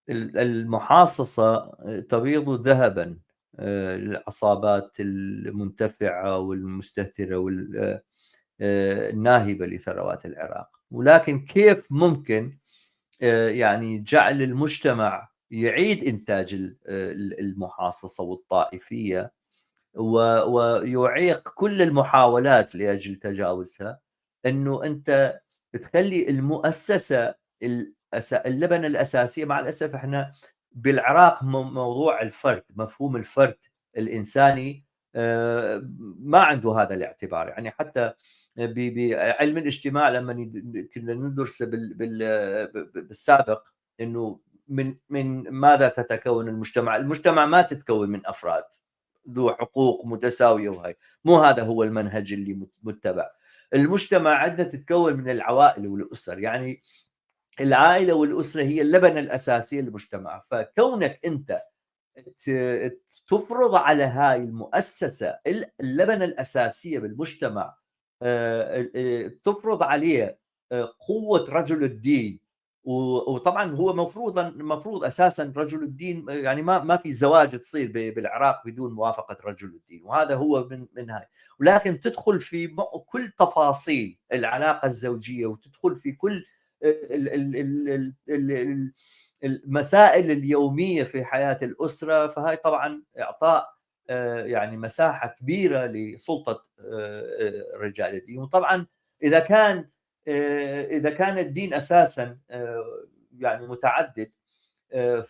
المحاصصة تبيض ذهبا للعصابات المنتفعة والمستهترة والناهبة لثروات العراق. ولكن كيف ممكن يعني جعل المجتمع يعيد إنتاج المحاصصة والطائفية ويعيق كل المحاولات لأجل تجاوزها؟ أنه أنت بتخلي المؤسسة اللبنة الأساسية. مع الأسف إحنا بالعراق موضوع الفرد، مفهوم الفرد الإنساني ما عنده هذا الاعتبار. يعني حتى بعلم الاجتماع لما كنا ندرس بالسابق انه من ماذا تتكون المجتمع ما تتكون من افراد ذو حقوق متساويه، وهي مو هذا هو المنهج اللي متبع. المجتمع عندنا تتكون من العوائل والاسر، يعني العائله والاسره هي اللبنه الاساسيه للمجتمع. فكونك انت تفرض على هاي المؤسسه اللبنه الاساسيه بالمجتمع، تفرض عليه قوه رجل الدين. وطبعا هو مفروض اساسا رجل الدين، يعني ما في زواج تصير بالعراق بدون موافقه رجل الدين، وهذا هو من هاي. ولكن تدخل في كل تفاصيل العلاقه الزوجيه، وتدخل في كل المسائل اليوميه في حياه الاسره. فهاي طبعا اعطاء يعني مساحه كبيره لسلطه رجال الدين. وطبعا اذا كان الدين اساسا يعني متعدد،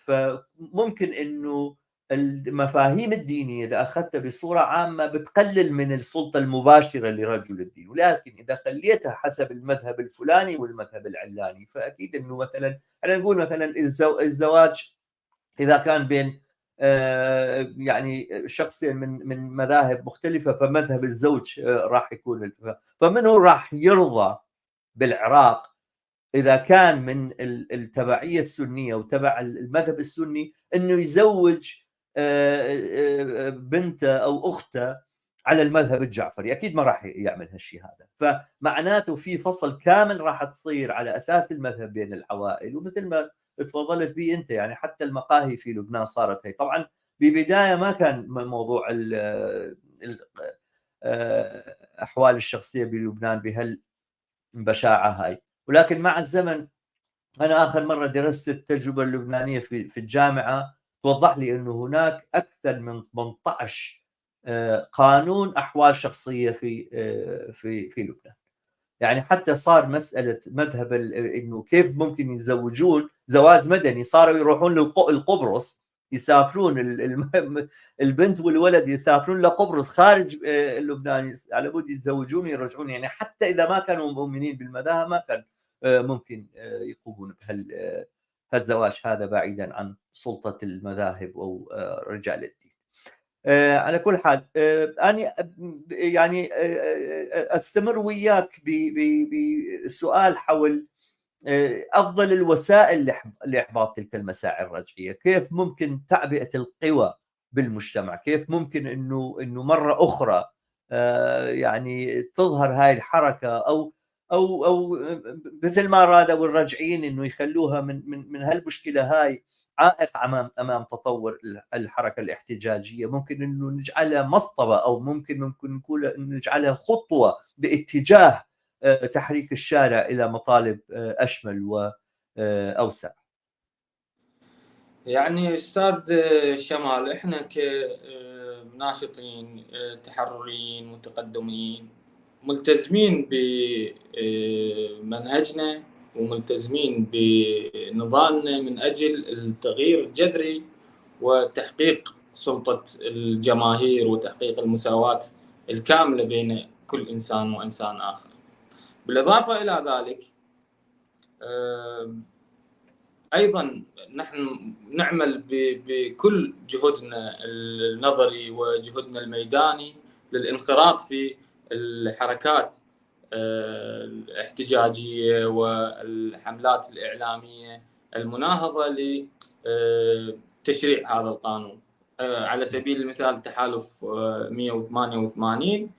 فممكن انه المفاهيم الدينيه اذا اخذتها بصوره عامه بتقلل من السلطه المباشره لرجل الدين. ولكن اذا خليتها حسب المذهب الفلاني والمذهب العلاني، فاكيد انه مثلا نقول مثلا الزواج اذا كان بين يعني شخصين من مذاهب مختلفه، فمذهب الزوج راح يكون. فمنه راح يرضى بالعراق إذا كان من التبعية السنية وتبع المذهب السني أنه يزوج بنته أو أخته على المذهب الجعفري؟ أكيد ما راح يعمل هالشيء هذا. فمعناته في فصل كامل راح تصير على أساس المذهب بين العوائل. ومثل ما تفضلت به أنت، يعني حتى المقاهي في لبنان صارت هي. طبعا ببداية ما كان موضوع أحوال الشخصية بلبنان بهالبشاعة هاي، ولكن مع الزمن أنا آخر مرة درست التجربة اللبنانية في الجامعة، توضح لي أنه هناك أكثر من 18 قانون أحوال شخصية في لبنان. يعني حتى صار مسألة مذهب أنه كيف ممكن يتزوجون زواج مدني، صاروا يروحون لقبرص، يسافرون البنت والولد يسافرون لقبرص خارج لبنان على بود يتزوجون ويرجعون. يعني حتى إذا ما كانوا مؤمنين بالمذاهب ما كان ممكن يقومون بهالزواج هذا بعيدا عن سلطة المذاهب أو رجال الدين. على كل حال أنا يعني أستمر وياك بسؤال حول أفضل الوسائل لإحباط تلك المساعي الرجعية، كيف ممكن تعبئة القوى بالمجتمع، كيف ممكن إنه مرة أخرى يعني تظهر هاي الحركة أو مثل ما رادوا الرجعيين إنه يخلوها من هالمشكلة هاي عائق أمام تطور الحركة الاحتجاجية، ممكن إنه نجعلها مصطبة أو ممكن نقول نجعلها خطوة باتجاه تحريك الشارع إلى مطالب أشمل وأوسع. يعني أستاذ شمال، إحنا كناشطين تحرريين متقدمين ملتزمين بمنهجنا وملتزمين بنضالنا من أجل التغيير الجذري وتحقيق سلطة الجماهير وتحقيق المساواة الكاملة بين كل إنسان وإنسان آخر. بالإضافة إلى ذلك أيضا نحن نعمل بكل جهدنا النظري وجهدنا الميداني للانخراط في الحركات الاحتجاجية والحملات الإعلامية المناهضة لتشريع هذا القانون. على سبيل المثال تحالف 188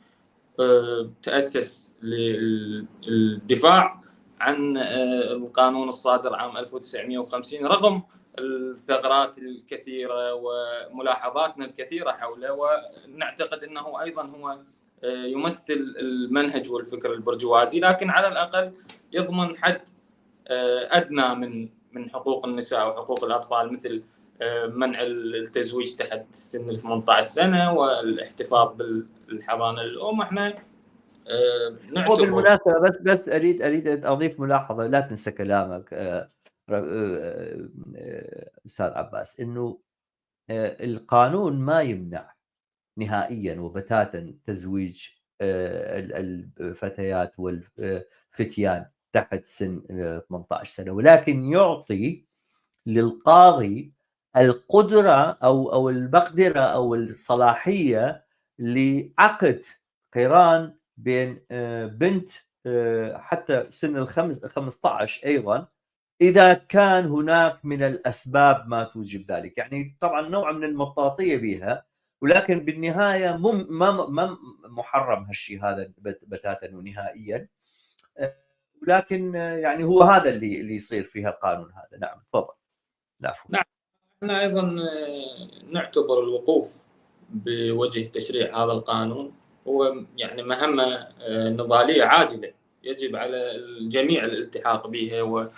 تأسس للدفاع عن القانون الصادر عام 1950 رغم الثغرات الكثيرة وملاحظاتنا الكثيرة حوله، ونعتقد أنه أيضا هو يمثل المنهج والفكر البرجوازي، لكن على الأقل يضمن حد أدنى من حقوق النساء وحقوق الأطفال، مثل منع التزويج تحت سن 18 سنة والاحتفاظ بالحضانة للأم. احنا وبالمناسبة بس أريد أضيف ملاحظة، لا تنسى كلامك أستاذ عباس، إنه القانون ما يمنع نهائيا وبتاتا تزويج الفتيات والفتيان تحت سن 18 سنة، ولكن يعطي للقاضي القدرة أو المقدرة أو الصلاحية لعقد قران بين بنت حتى سن 15 أيضا إذا كان هناك من الأسباب ما توجب ذلك. يعني طبعا نوع من المطاطية بها، ولكن بالنهاية ما محرم هالشيء هذا بتاتا ونهائيا، ولكن يعني هو هذا اللي يصير فيها القانون هذا. نعم تفضل. نعم، احنا ايضا نعتبر الوقوف بوجه تشريع هذا القانون هو يعني مهمة نضالية عاجلة يجب على الجميع الالتحاق بها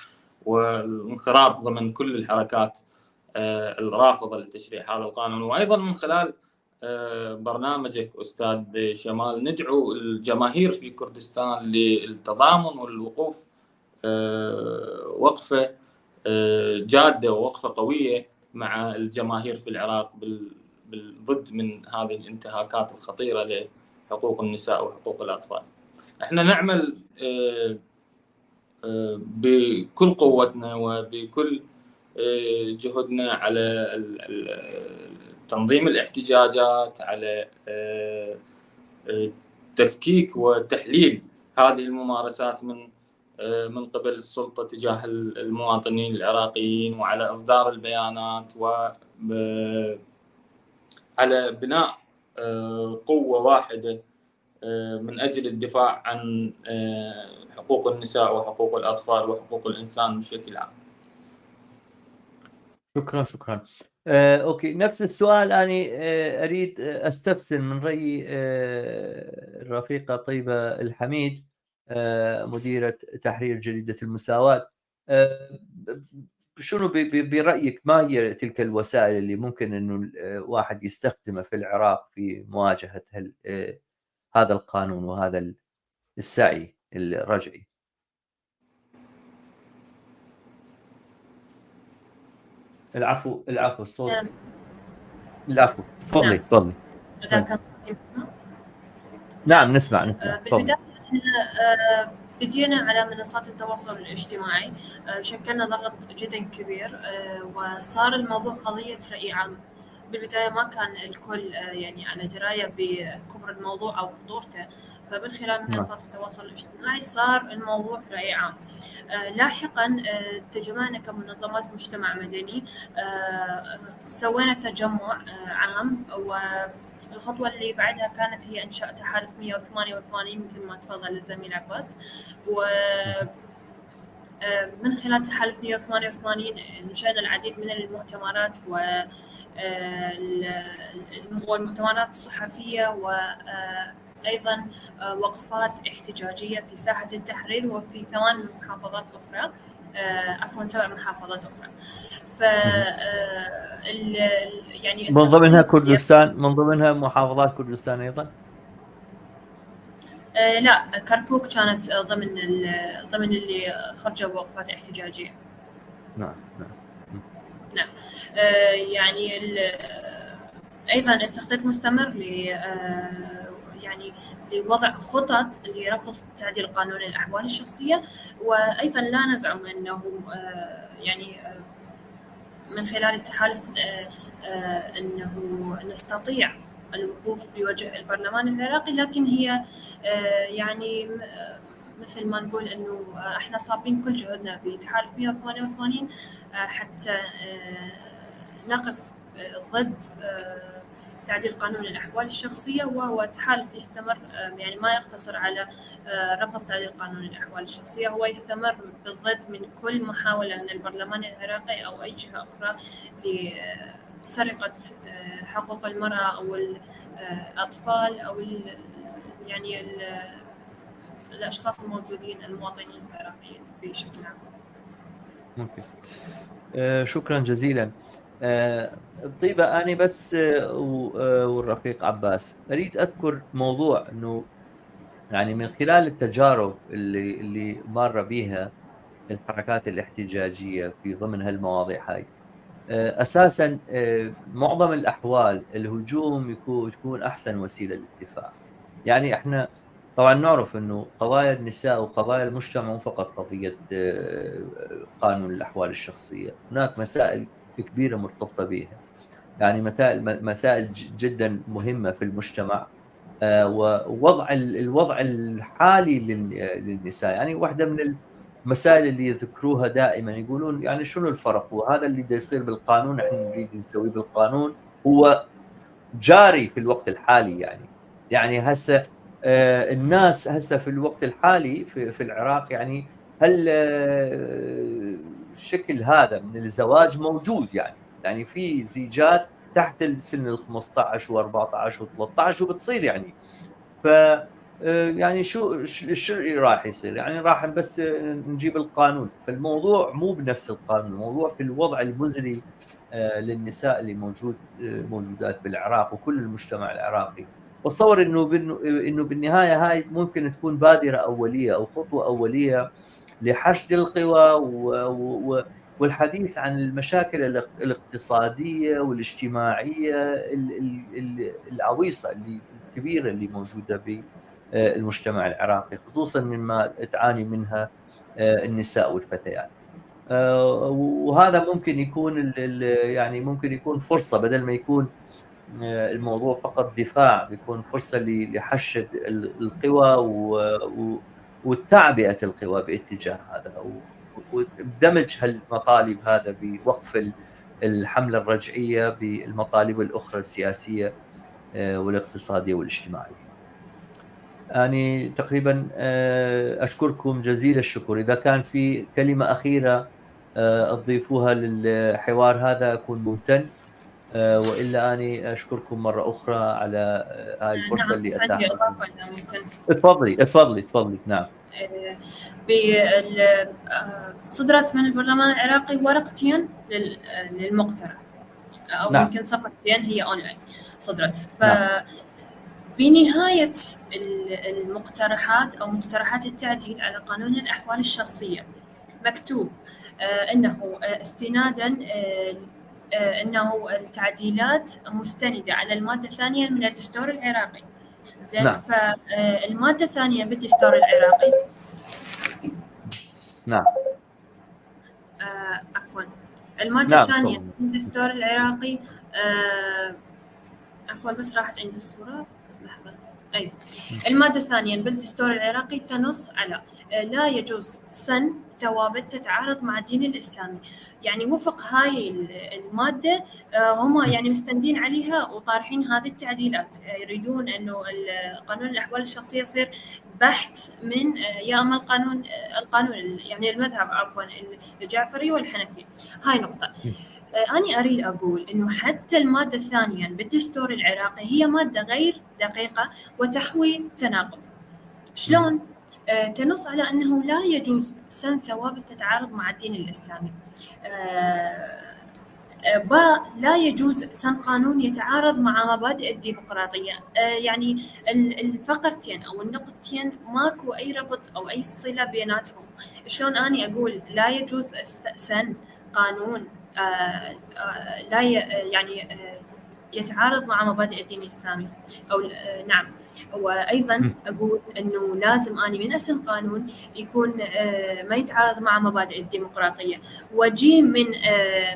والانخراط ضمن كل الحركات الرافضة لتشريع هذا القانون. وأيضا من خلال برنامجك أستاذ شمال ندعو الجماهير في كردستان للتضامن والوقوف وقفة جادة ووقفة قوية مع الجماهير في العراق بالضد من هذه الانتهاكات الخطيرة لحقوق النساء وحقوق الأطفال. احنا نعمل بكل قوتنا وبكل جهدنا على تنظيم الاحتجاجات، على تفكيك وتحليل هذه الممارسات من قبل السلطة تجاه المواطنين العراقيين، وعلى إصدار البيانات وعلى بناء قوة واحدة من أجل الدفاع عن حقوق النساء وحقوق الأطفال وحقوق الإنسان بشكل عام. شكرا. أوكي، نفس السؤال أنا أريد أستفسر من رأي الرفيقة طيبة الحميد مديرة تحرير جريدة المساواة. شنو برأيك ما هي تلك الوسائل اللي ممكن إنه واحد يستخدمها في العراق في مواجهة هذا القانون وهذا السعي الرجعي؟ العفو الصوت. العفو، تفضلي. إذا كان صوتي مسموع؟ نعم نسمع. بالبداية بدينا على منصات التواصل الاجتماعي، شكلنا ضغط جدا كبير، وصار الموضوع قضية رأي عام. بالبداية ما كان الكل يعني على دراية بكبر الموضوع أو خطورته، فمن خلال منصات التواصل الاجتماعي صار الموضوع رأي عام. لاحقا تجمعنا كمنظمات مجتمع مدني، سوينا تجمع عام، والخطوة اللي بعدها كانت هي إنشاء تحالف 188 مثل ما تفضل الزميل عباس. من خلال تحالف 188 انشأنا العديد من المؤتمرات والمؤتمرات الصحفية، وأيضا وقفات احتجاجية في ساحة التحرير وفي 8 محافظات أخرى، عفوا 7 محافظات أخرى. ف يعني من ضمنها كردستان، من ضمنها محافظات كردستان أيضا. لا، كركوك كانت ضمن اللي خرجوا بوقفات احتجاجية. نعم. يعني أيضا التخطيط مستمر يعني لوضع خطط لرفض تعديل قانون الأحوال الشخصية، وأيضا لا نزعم أنه يعني من خلال التحالف أنه نستطيع الوقوف بوجه البرلمان العراقي، لكن هي يعني مثل ما نقول أنه إحنا صابين كل جهدنا بتحالف 188 حتى نقف ضد تعديل قانون الأحوال الشخصية، وهو تحالف يستمر، يعني ما يقتصر على رفض تعديل قانون الأحوال الشخصية، هو يستمر بالضد من كل محاولة من البرلمان العراقي أو أي جهة أخرى لسرقة حقوق المرأة أو الأطفال أو يعني الأشخاص الموجودين المواطنين العراقيين بشكل عام. ممكن. شكرا جزيلا. طيبة، أنا بس والرفيق عباس أريد أذكر موضوع أنه يعني من خلال التجارب اللي مر بها الحركات الاحتجاجية في ضمن هالمواضيع هاي، أساسا معظم الأحوال الهجوم تكون أحسن وسيلة للدفاع. يعني إحنا طبعا نعرف أنه قضايا النساء وقضايا المجتمع مو فقط قضية قانون الأحوال الشخصية، هناك مسائل كبيرة مرتبطة بها، يعني مسائل جدا مهمة في المجتمع، ووضع الوضع الحالي للنساء. يعني واحدة من المسائل اللي يذكروها دائما يقولون يعني شنو الفرق، وهذا اللي دا يصير بالقانون احنا نريد نسويه بالقانون، هو جاري في الوقت الحالي. يعني هسه الناس هسه في الوقت الحالي في العراق، يعني هل الشكل هذا من الزواج موجود، يعني في زيجات تحت السن ال 15 و14 و13 وبتصير يعني. ف يعني شو راح يصير؟ يعني راح بس نجيب القانون، فالموضوع مو بنفس القانون، الموضوع في الوضع المزري للنساء اللي موجودات بالعراق وكل المجتمع العراقي. بتصور انه بالنهايه هاي ممكن تكون بادره اوليه او خطوه اوليه لحشد القوى والحديث عن المشاكل الاقتصاديه والاجتماعيه العويصه الكبيره اللي موجوده بالمجتمع العراقي، خصوصا مما تعاني منها النساء والفتيات. وهذا ممكن يكون يعني ممكن يكون فرصه، بدل ما يكون الموضوع فقط دفاع، بيكون فرصه لحشد القوى وتعبئه القوى باتجاه هذا، ودمج هالمطالب هذا بوقف الحمله الرجعيه بالمطالب الاخرى السياسيه والاقتصاديه والاجتماعيه. يعني تقريبا أشكركم جزيل الشكر. إذا كان في كلمة أخيرة تضيفوها للحوار هذا أكون ممتن، وإلا أني أشكركم مرة أخرى على هاي الفرصة نعم، اللي عندي أتاحت. إضافة إذا ممكن. اتفضلي. نعم. صدرت من البرلمان العراقي ورقتين للمقترح، أو نعم. يمكن صفحتين هي أونلاين صدرت. نعم. بنهاية المقترحات أو مقترحات التعديل على قانون الأحوال الشخصية مكتوب أنه استنادا أنه التعديلات مستندة على المادة الثانية من الدستور العراقي. زين. نعم. فالمادة الثانية بالدستور العراقي، نعم. عفوا، المادة نعم. الثانية من الدستور العراقي، عفوا بس راحت عند الصورة، بس لحظة. أي المادة ثانيا بالدستور العراقي تنص على لا يجوز سن ثوابت تتعارض مع الدين الإسلامي. يعني وفق هاي المادة هم يعني مستندين عليها وطارحين هذه التعديلات، يريدون أنه قانون الأحوال الشخصية يصير بحث من يا أما القانون يعني المذهب عفوا الجعفري والحنفي. هاي نقطة. أنا أريد أقول إنه حتى المادة الثانية بالدستور العراقي هي مادة غير دقيقة وتحوي تناقض. شلون؟ تنص على أنه لا يجوز سن ثوابت تتعارض مع الدين الإسلامي. لا يجوز سن قانون يتعارض مع مبادئ الديمقراطية. يعني الفقرتين أو النقطتين ماكو أي ربط أو أي صلة بيناتهم. شلون أنا أقول لا يجوز سن قانون لا يعني يتعارض مع مبادئ الدين الإسلامي أو نعم. وأيضا أقول أنه لازم أني من أسن قانون يكون ما يتعارض مع مبادئ الديمقراطية. وجيم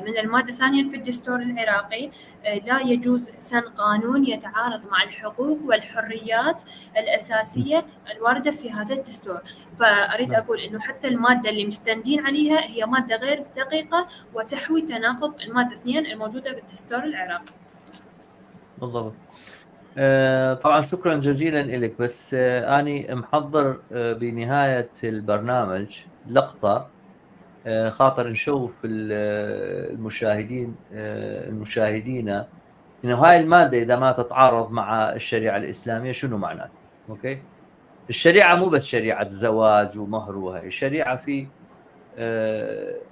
من المادة الثانية في الدستور العراقي لا يجوز سن قانون يتعارض مع الحقوق والحريات الأساسية الواردة في هذا الدستور. فأريد أقول أنه حتى المادة اللي مستندين عليها هي مادة غير دقيقة وتحوي تناقض المادة 2 الموجودة بالدستور العراقي. بالضبط. طبعا شكرا جزيلا لك. بس أنا محضر بنهاية البرنامج لقطة خاطر نشوف المشاهدين إنه هاي المادة إذا ما تتعارض مع الشريعة الإسلامية شنو معناته. أوكي، الشريعة مو بس شريعة زواج ومهر، وهي الشريعة في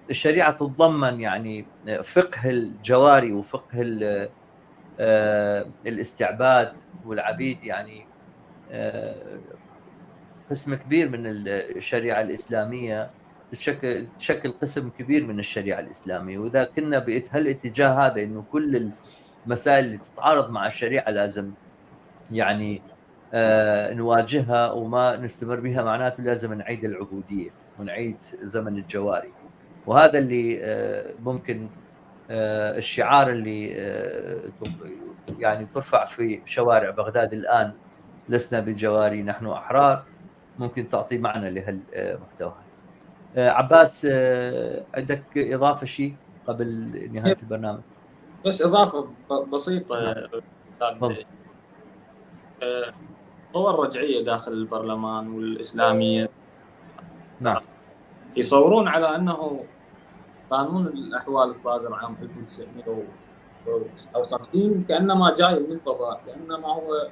الشريعة تتضمن يعني فقه الجواري وفقه الاستعباد والعبيد. يعني قسم كبير من الشريعة الإسلامية تشكل قسم كبير من الشريعة الإسلامية. وإذا كنا بهالاتجاه هذا إنه كل المسائل اللي تتعارض مع الشريعة لازم يعني نواجهها وما نستمر بها، معناته لازم نعيد العبودية ونعيد زمن الجواري. وهذا اللي ممكن الشعار اللي يعني ترفع في شوارع بغداد الآن، لسنا بالجواري نحن أحرار، ممكن تعطي معنى لهالمحتوى. عباس، عندك إضافة شيء قبل نهاية البرنامج؟ بس إضافة بسيطة. القوى الرجعية داخل البرلمان والإسلامية نعم يصورون على أنه قانون الأحوال الصادر عام 1959 كأنما جاي من الفضاء، كأنما هو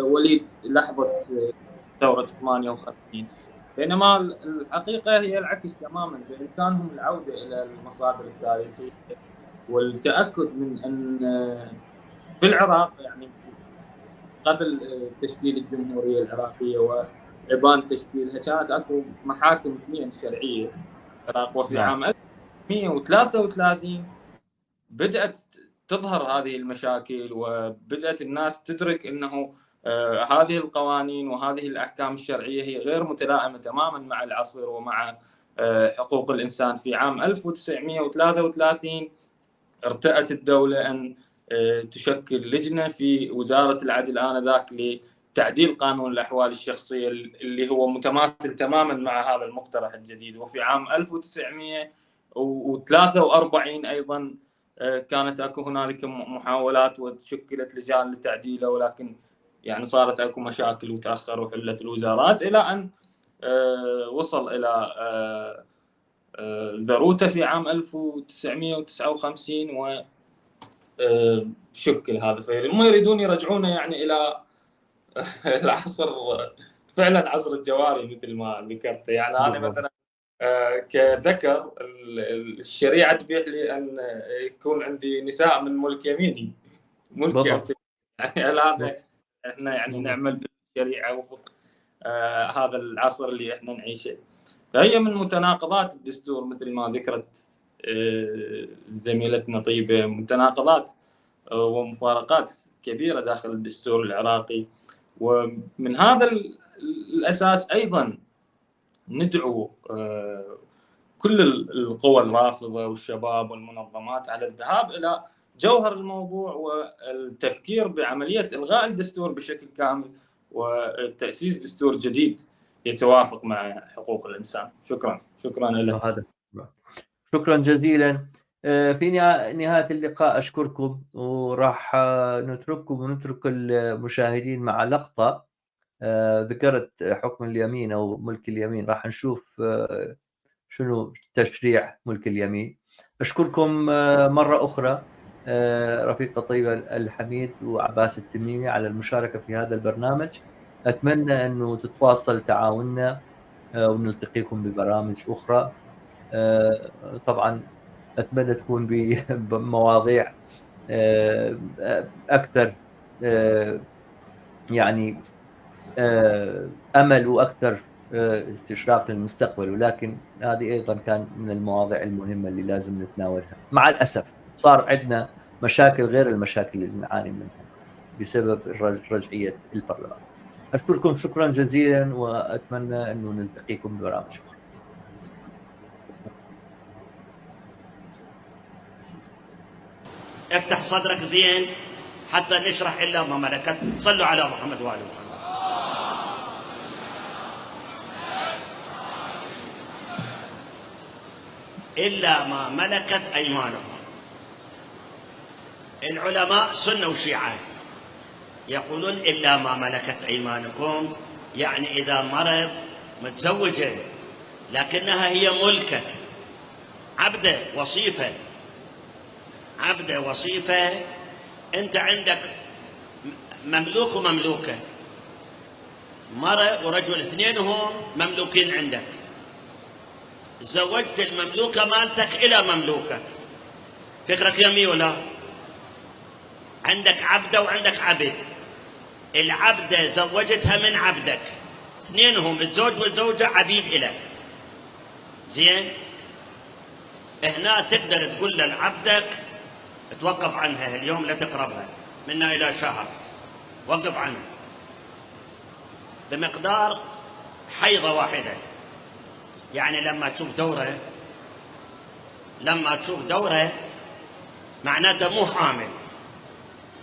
وليد لحظة ثورة 58. بينما الحقيقة هي العكس تماما. بإمكانهم العودة إلى المصادر التاريخية والتأكد من أن في العراق يعني قبل تشكيل الجمهورية العراقية وإبان تشكيلها كانت أكو محاكم 2 شرعية في العراق. وفي عام 1933 بدأت تظهر هذه المشاكل وبدأت الناس تدرك أنه هذه القوانين وهذه الأحكام الشرعية هي غير متلائمة تماما مع العصر ومع حقوق الإنسان. في عام 1933 ارتأت الدولة أن تشكل لجنة في وزارة العدل آنذاك لتعديل قانون الأحوال الشخصية اللي هو متماثل تماما مع هذا المقترح الجديد. وفي عام 1943 أيضا كانت أكو هنالك محاولات وتشكلت لجان لتعديله، ولكن يعني صارت أكو مشاكل وتأخر وحلت الوزارات إلى أن وصل إلى ذروته في عام 1959 وشكل هذا. فهم يريدون يرجعونه يعني إلى العصر، فعلا عصر الجواري مثل ما ذكرت. يعني أنا مثلا كذكر الشريعة تبيح لي أن يكون عندي نساء من ملك يميني، ملك يعني الآن إحنا يعني نعمل بالشريعة وفق هذا العصر اللي إحنا نعيشه. فهي من متناقضات الدستور مثل ما ذكرت زميلتنا طيبة، متناقضات ومفارقات كبيرة داخل الدستور العراقي. ومن هذا الأساس أيضا ندعو كل القوى الرافضة والشباب والمنظمات على الذهاب إلى جوهر الموضوع والتفكير بعملية إلغاء الدستور بشكل كامل وتأسيس دستور جديد يتوافق مع حقوق الإنسان. شكرا لك. شكرا جزيلا. في نهاية اللقاء أشكركم، وراح نترك المشاهدين مع لقطة ذكرت حكم اليمين أو ملك اليمين. راح نشوف شنو تشريع ملك اليمين. أشكركم مرة أخرى رفيقة طيبة الحميد وعباس التميمي على المشاركة في هذا البرنامج. أتمنى أنه تتواصل تعاوننا ونلتقيكم ببرامج أخرى. طبعا أتمنى تكون بمواضيع أكثر يعني أمل وأكثر استشراق للمستقبل، ولكن هذه أيضا كان من المواضيع المهمة اللي لازم نتناولها. مع الأسف صار عندنا مشاكل غير المشاكل اللي نعاني منها بسبب رجعية البرلمان. أشكركم شكرا جزيلا، وأتمنى أنه نلتقيكم ببرامج أخرى. افتح صدرك زين حتى نشرح إلا ما ملكت. صلوا على محمد وآل محمد. إلا ما ملكت أيمانهم. العلماء سنة وشيعة يقولون إلا ما ملكت أيمانكم، يعني إذا مرض متزوجة لكنها هي ملكك، عبدة وصيفة، أنت عندك مملوك ومملوكة، مرة ورجل اثنينهم مملوكين عندك، زوجت المملوكة مالتك إلى مملوكك. فكرك يمي ولا؟ عندك عبدة وعندك عبد، العبدة زوجتها من عبدك، اثنينهم الزوج والزوجة عبيد إلك. زين؟ هنا تقدر تقول لعبدك توقف عنها اليوم، لا تقربها منا إلى شهر، وقف عنها بمقدار حيضة واحدة. يعني لما تشوف دورة معناته مو حامل.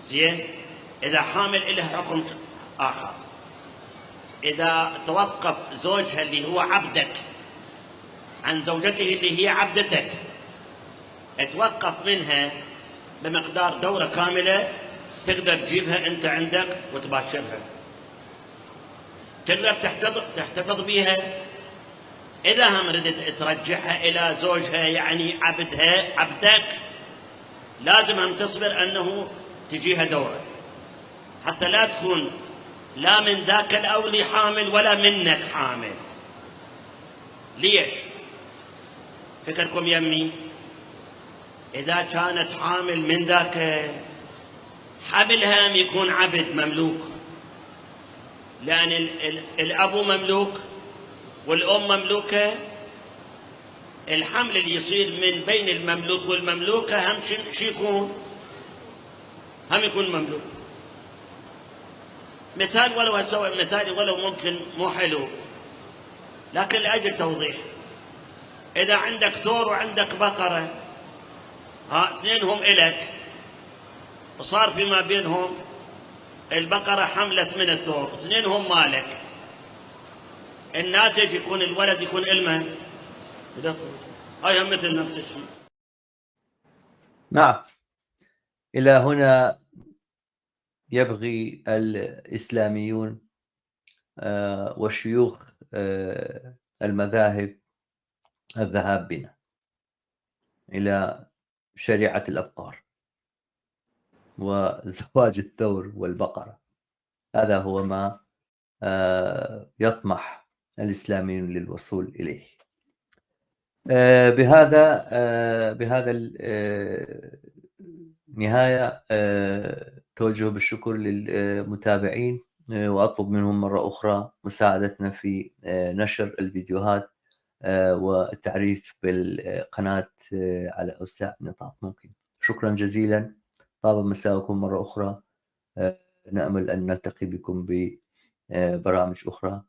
زين؟ إذا حامل إلها حكم آخر. إذا توقف زوجها اللي هو عبدك عن زوجته اللي هي عبدتك، توقف منها بمقدار دورة كاملة، تقدر تجيبها أنت عندك وتباشرها، تقدر تحتفظ بيها. إذا هم ردت ترجعها إلى زوجها يعني عبدك، لازم هم تصبر أنه تجيها دورة، حتى لا تكون لا من ذاك الأولي حامل ولا منك حامل. ليش؟ فكركم يمي؟ إذا كانت حامل من ذاك، حملها يكون عبد مملوك، لأن الأب مملوك والأم مملوكة. الحمل اللي يصير من بين المملوك والمملوكة هم يكون مملوك. مثال ولو ممكن مو حلو، لكن لأجل توضيح، إذا عندك ثور وعندك بقرة، اثنينهم إلك، وصار فيما بينهم البقرة حملت من الثور، اثنينهم مالك، الناتج يكون الولد يكون إلمه. هاي هم مثل نفس الشيء. نعم، إلى هنا يبغي الإسلاميون وشيوخ المذاهب الذهاب بنا إلى شريعة الأبقار وزواج الثور والبقرة. هذا هو ما يطمح الإسلاميون للوصول إليه. بهذا النهاية توجه بالشكر للمتابعين، وأطلب منهم مرة أخرى مساعدتنا في نشر الفيديوهات والتعريف بالقناة على أوسع نطاق ممكن. شكرا جزيلا، طاب مساءكم مرة أخرى. نأمل أن نلتقي بكم ببرامج أخرى.